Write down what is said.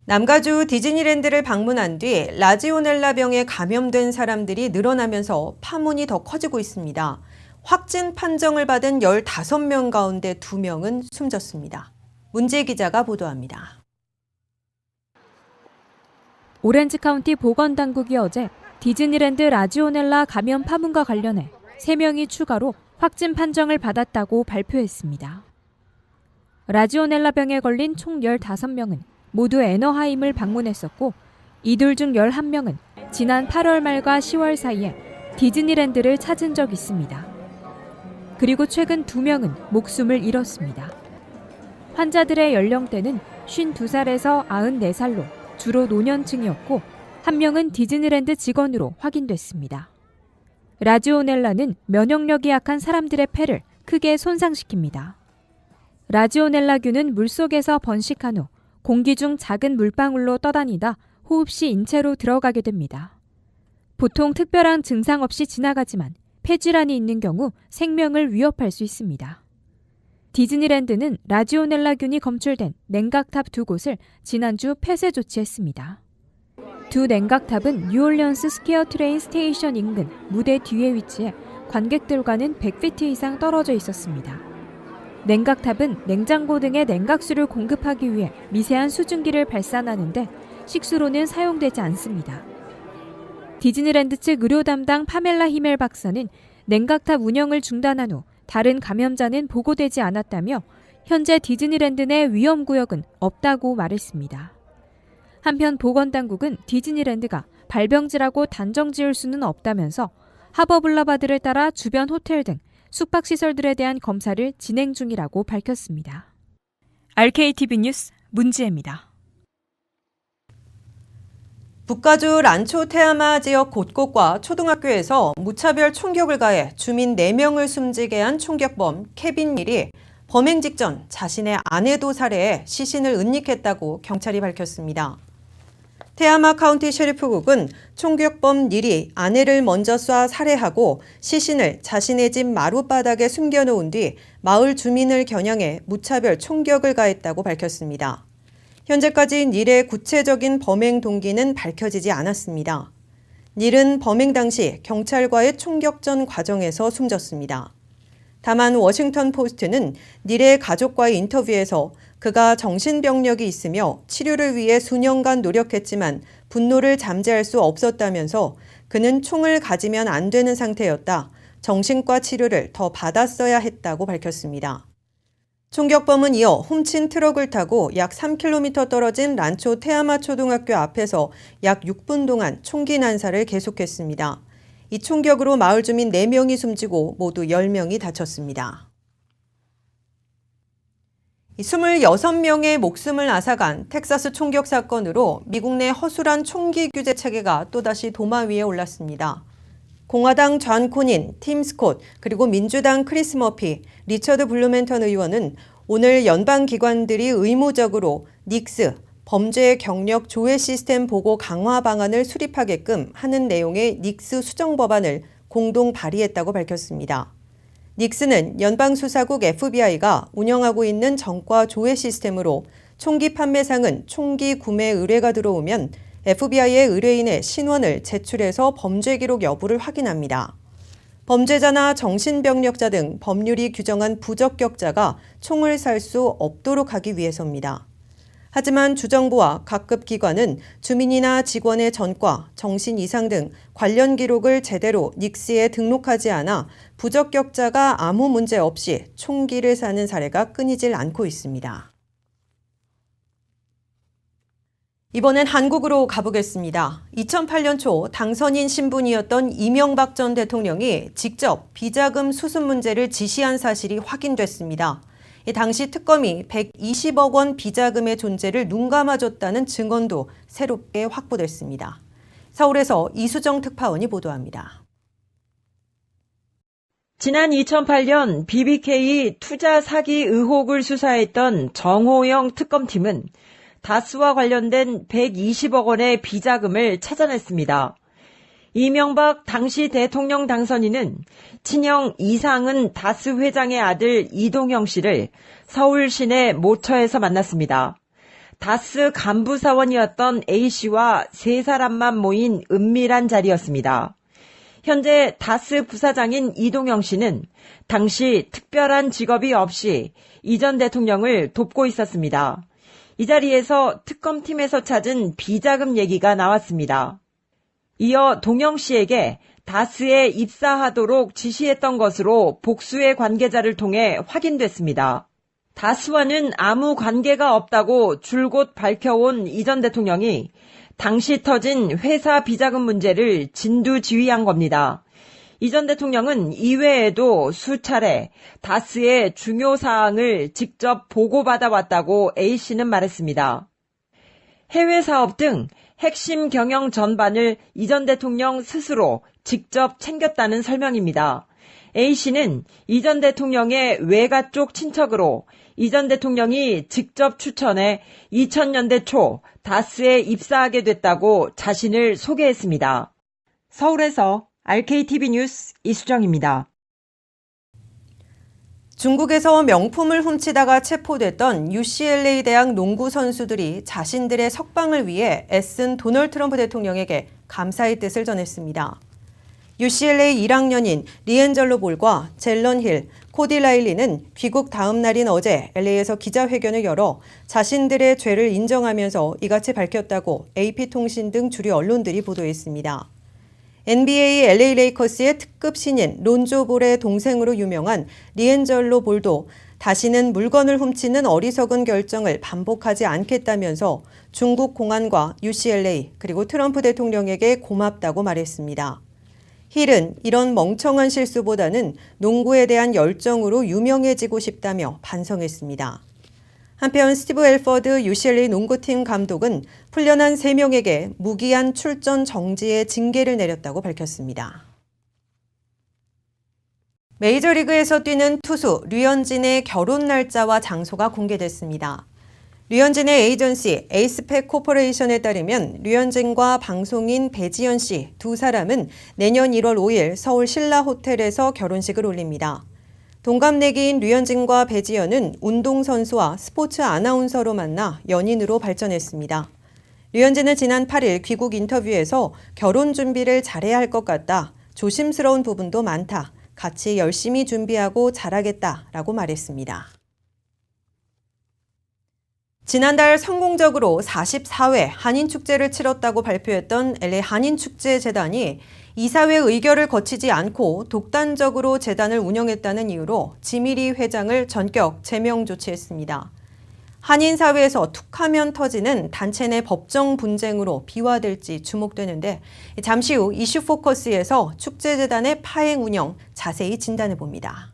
남가주 디즈니랜드를 방문한 뒤 라지오넬라 병에 감염된 사람들이 늘어나면서 파문이 더 커지고 있습니다. 확진 판정을 받은 15명 가운데 2명은 숨졌습니다. 문재 기자가 보도합니다. 오렌지 카운티 보건당국이 어제 디즈니랜드 라지오넬라 감염 파문과 관련해 3명이 추가로 확진 판정을 받았다고 발표했습니다. 라지오넬라 병에 걸린 총 15명은 모두 애너하임을 방문했었고 이들 중 11명은 지난 8월 말과 10월 사이에 디즈니랜드를 찾은 적 있습니다. 그리고 최근 2명은 목숨을 잃었습니다. 환자들의 연령대는 52살에서 94살로 주로 노년층이었고 1명은 디즈니랜드 직원으로 확인됐습니다. 라지오넬라는 면역력이 약한 사람들의 폐를 크게 손상시킵니다. 라지오넬라균은 물속에서 번식한 후 공기 중 작은 물방울로 떠다니다 호흡 시 인체로 들어가게 됩니다. 보통 특별한 증상 없이 지나가지만 폐질환이 있는 경우 생명을 위협할 수 있습니다. 디즈니랜드는 라지오넬라균이 검출된 냉각탑 2곳을 지난주 폐쇄 조치했습니다. 두 냉각탑은 뉴올리언스 스퀘어 트레인 스테이션 인근 무대 뒤에 위치해 관객들과는 100피트 이상 떨어져 있었습니다. 냉각탑은 냉장고 등의 냉각수를 공급하기 위해 미세한 수증기를 발산하는데 식수로는 사용되지 않습니다. 디즈니랜드 측 의료 담당 파멜라 히멜 박사는 냉각탑 운영을 중단한 후 다른 감염자는 보고되지 않았다며 현재 디즈니랜드 내 위험구역은 없다고 말했습니다. 한편 보건당국은 디즈니랜드가 발병지라고 단정 지을 수는 없다면서 하버블라바드를 따라 주변 호텔 등 숙박시설들에 대한 검사를 진행 중이라고 밝혔습니다. RKTV 뉴스 문지혜입니다. 북가주 란초 테아마 지역 곳곳과 초등학교에서 무차별 총격을 가해 주민 4명을 숨지게 한 총격범 케빈 닐이 범행 직전 자신의 아내도 살해해 시신을 은닉했다고 경찰이 밝혔습니다. 테아마 카운티 셰리프국은 총격범 닐이 아내를 먼저 쏴 살해하고 시신을 자신의 집 마룻바닥에 숨겨놓은 뒤 마을 주민을 겨냥해 무차별 총격을 가했다고 밝혔습니다. 현재까지 닐의 구체적인 범행 동기는 밝혀지지 않았습니다. 닐은 범행 당시 경찰과의 총격전 과정에서 숨졌습니다. 다만 워싱턴 포스트는 닐의 가족과의 인터뷰에서 그가 정신병력이 있으며 치료를 위해 수년간 노력했지만 분노를 잠재울 수 없었다면서 그는 총을 가지면 안 되는 상태였다. 정신과 치료를 더 받았어야 했다고 밝혔습니다. 총격범은 이어 훔친 트럭을 타고 약 3km 떨어진 란초 테아마 초등학교 앞에서 약 6분 동안 총기 난사를 계속했습니다. 이 총격으로 마을 주민 4명이 숨지고 모두 10명이 다쳤습니다. 26명의 목숨을 앗아간 텍사스 총격 사건으로 미국 내 허술한 총기 규제 체계가 또다시 도마 위에 올랐습니다. 공화당 존 코닌, 팀 스콧, 그리고 민주당 크리스 머피, 리처드 블루멘턴 의원은 오늘 연방기관들이 의무적으로 닉스, 범죄 경력 조회 시스템 보고 강화 방안을 수립하게끔 하는 내용의 닉스 수정 법안을 공동 발의했다고 밝혔습니다. 닉스는 연방수사국 FBI가 운영하고 있는 전과 조회 시스템으로 총기 판매상은 총기 구매 의뢰가 들어오면 FBI의 의뢰인의 신원을 제출해서 범죄 기록 여부를 확인합니다. 범죄자나 정신병력자 등 법률이 규정한 부적격자가 총을 살 수 없도록 하기 위해서입니다. 하지만 주정부와 각급 기관은 주민이나 직원의 전과, 정신 이상 등 관련 기록을 제대로 닉스에 등록하지 않아 부적격자가 아무 문제 없이 총기를 사는 사례가 끊이질 않고 있습니다. 이번엔 한국으로 가보겠습니다. 2008년 초 당선인 신분이었던 이명박 전 대통령이 직접 비자금 수습 문제를 지시한 사실이 확인됐습니다. 당시 특검이 120억 원 비자금의 존재를 눈감아줬다는 증언도 새롭게 확보됐습니다. 서울에서 이수정 특파원이 보도합니다. 지난 2008년 BBK 투자 사기 의혹을 수사했던 정호영 특검팀은 다스와 관련된 120억 원의 비자금을 찾아냈습니다. 이명박 당시 대통령 당선인은 친형 이상은 다스 회장의 아들 이동형 씨를 서울 시내 모처에서 만났습니다. 다스 간부 사원이었던 A씨와 세 사람만 모인 은밀한 자리였습니다. 현재 다스 부사장인 이동영 씨는 당시 특별한 직업이 없이 이 전 대통령을 돕고 있었습니다. 이 자리에서 특검팀에서 찾은 비자금 얘기가 나왔습니다. 이어 동영 씨에게 다스에 입사하도록 지시했던 것으로 복수의 관계자를 통해 확인됐습니다. 다스와는 아무 관계가 없다고 줄곧 밝혀온 이 전 대통령이 당시 터진 회사 비자금 문제를 진두지휘한 겁니다. 이 전 대통령은 이외에도 수차례 다스의 중요 사항을 직접 보고받아왔다고 A씨는 말했습니다. 해외 사업 등 핵심 경영 전반을 이 전 대통령 스스로 직접 챙겼다는 설명입니다. A씨는 이 전 대통령의 외가 쪽 친척으로 이 전 대통령이 직접 추천해 2000년대 초 다스에 입사하게 됐다고 자신을 소개했습니다. 서울에서 RKTV 뉴스 이수정입니다. 중국에서 명품을 훔치다가 체포됐던 UCLA 대학 농구 선수들이 자신들의 석방을 위해 애쓴 도널드 트럼프 대통령에게 감사의 뜻을 전했습니다. UCLA 1학년인 리앤젤로 볼과 젤런 힐, 코디 라일리는 귀국 다음 날인 어제 LA에서 기자회견을 열어 자신들의 죄를 인정하면서 이같이 밝혔다고 AP통신 등 주류 언론들이 보도했습니다. NBA LA 레이커스의 특급 신인 론조 볼의 동생으로 유명한 리앤젤로 볼도 다시는 물건을 훔치는 어리석은 결정을 반복하지 않겠다면서 중국 공안과 UCLA 그리고 트럼프 대통령에게 고맙다고 말했습니다. 힐은 이런 멍청한 실수보다는 농구에 대한 열정으로 유명해지고 싶다며 반성했습니다. 한편 스티브 엘퍼드 UCLA 농구팀 감독은 풀려난 3명에게 무기한 출전 정지의 징계를 내렸다고 밝혔습니다. 메이저리그에서 뛰는 투수 류현진의 결혼 날짜와 장소가 공개됐습니다. 류현진의 에이전시 에이스팩 코퍼레이션에 따르면 류현진과 방송인 배지연 씨 두 사람은 내년 1월 5일 서울 신라 호텔에서 결혼식을 올립니다. 동갑내기인 류현진과 배지연은 운동선수와 스포츠 아나운서로 만나 연인으로 발전했습니다. 류현진은 지난 8일 귀국 인터뷰에서 결혼 준비를 잘해야 할 것 같다. 조심스러운 부분도 많다. 같이 열심히 준비하고 잘하겠다라고 말했습니다. 지난달 성공적으로 44회 한인축제를 치렀다고 발표했던 LA 한인축제재단이 이사회 의결을 거치지 않고 독단적으로 재단을 운영했다는 이유로 지미리 회장을 전격 제명 조치했습니다. 한인사회에서 툭하면 터지는 단체 내 법정 분쟁으로 비화될지 주목되는데 잠시 후 이슈 포커스에서 축제재단의 파행 운영 자세히 진단해봅니다.